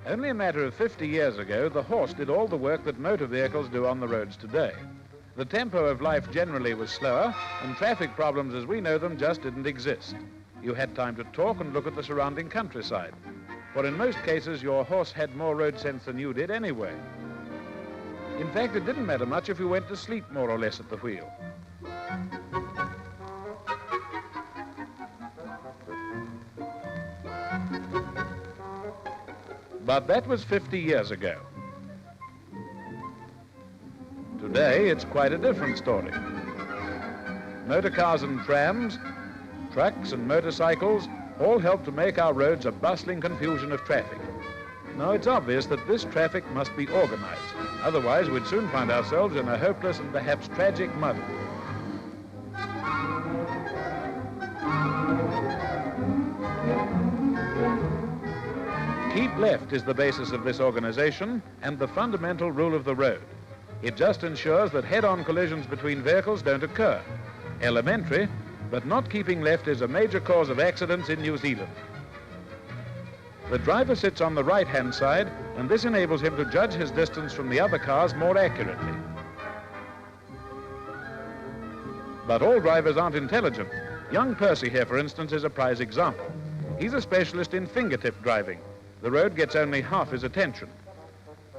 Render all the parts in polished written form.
Only a matter of 50 years ago, the horse did all the work that motor vehicles do on the roads today. The tempo of life generally was slower, and traffic problems as we know them just didn't exist. You had time to talk and look at the surrounding countryside, for in most cases your horse had more road sense than you did anyway. In fact, it didn't matter much if you went to sleep more or less at the wheel. But that was 50 years ago. Today, it's quite a different story. Motor cars and trams, trucks and motorcycles all help to make our roads a bustling confusion of traffic. Now, it's obvious that this traffic must be organized. Otherwise, we'd soon find ourselves in a hopeless and perhaps tragic muddle. Keep left is the basis of this organization and the fundamental rule of the road. It just ensures that head-on collisions between vehicles don't occur. Elementary, but not keeping left is a major cause of accidents in New Zealand. The driver sits on the right-hand side, and this enables him to judge his distance from the other cars more accurately. But all drivers aren't intelligent. Young Percy here, for instance, is a prize example. He's a specialist in fingertip driving. The road gets only half his attention.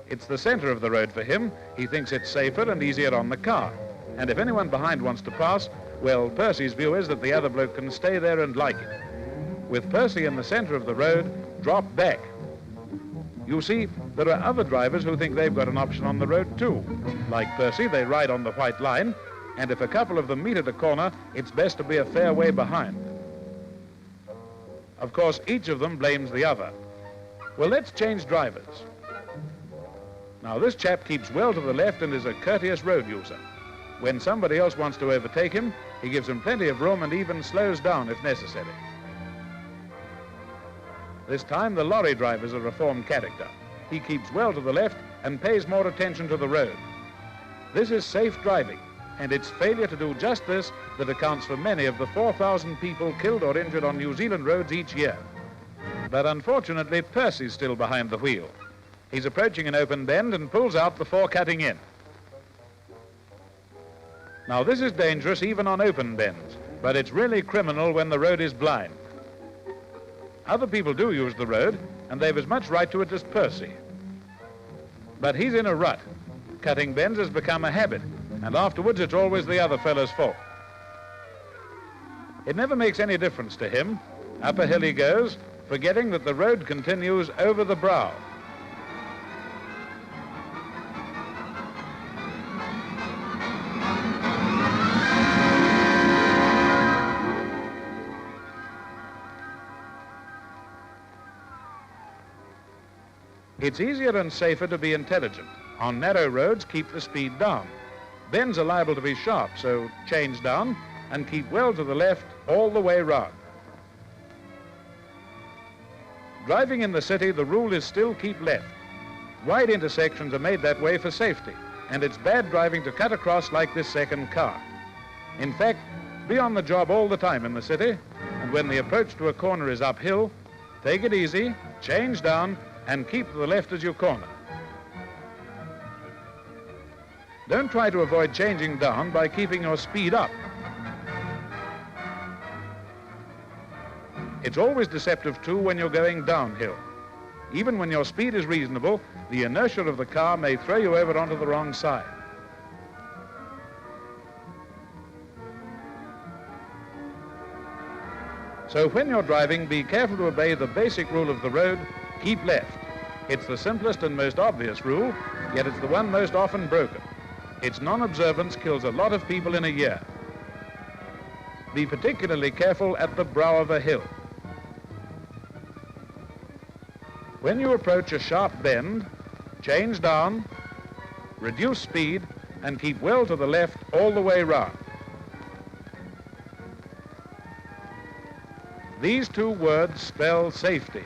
It's the center of the road for him. He thinks it's safer and easier on the car. And if anyone behind wants to pass, well, Percy's view is that the other bloke can stay there and like it. With Percy in the center of the road, drop back. You see, there are other drivers who think they've got an option on the road too. Like Percy, they ride on the white line, and if a couple of them meet at a corner, it's best to be a fair way behind. Of course, each of them blames the other. Well, let's change drivers. Now, this chap keeps well to the left and is a courteous road user. When somebody else wants to overtake him, he gives him plenty of room and even slows down if necessary. This time, the lorry driver's a reformed character. He keeps well to the left and pays more attention to the road. This is safe driving, and it's failure to do just this that accounts for many of the 4,000 people killed or injured on New Zealand roads each year. But unfortunately, Percy's still behind the wheel. He's approaching an open bend and pulls out before cutting in. Now, this is dangerous even on open bends, but it's really criminal when the road is blind. Other people do use the road, and they've as much right to it as Percy. But he's in a rut. Cutting bends has become a habit, and afterwards it's always the other fellow's fault. It never makes any difference to him. Up a hill he goes, forgetting that the road continues over the brow. It's easier and safer to be intelligent. On narrow roads, keep the speed down. Bends are liable to be sharp, so change down and keep well to the left all the way round. Driving in the city, the rule is still keep left. Wide intersections are made that way for safety, and it's bad driving to cut across like this second car. In fact, be on the job all the time in the city, and when the approach to a corner is uphill, take it easy, change down, and keep to the left as you corner. Don't try to avoid changing down by keeping your speed up. It's always deceptive, too, when you're going downhill. Even when your speed is reasonable, the inertia of the car may throw you over onto the wrong side. So when you're driving, be careful to obey the basic rule of the road, keep left. It's the simplest and most obvious rule, yet it's the one most often broken. Its non-observance kills a lot of people in a year. Be particularly careful at the brow of a hill. When you approach a sharp bend, change down, reduce speed, and keep well to the left all the way round. These two words spell safety.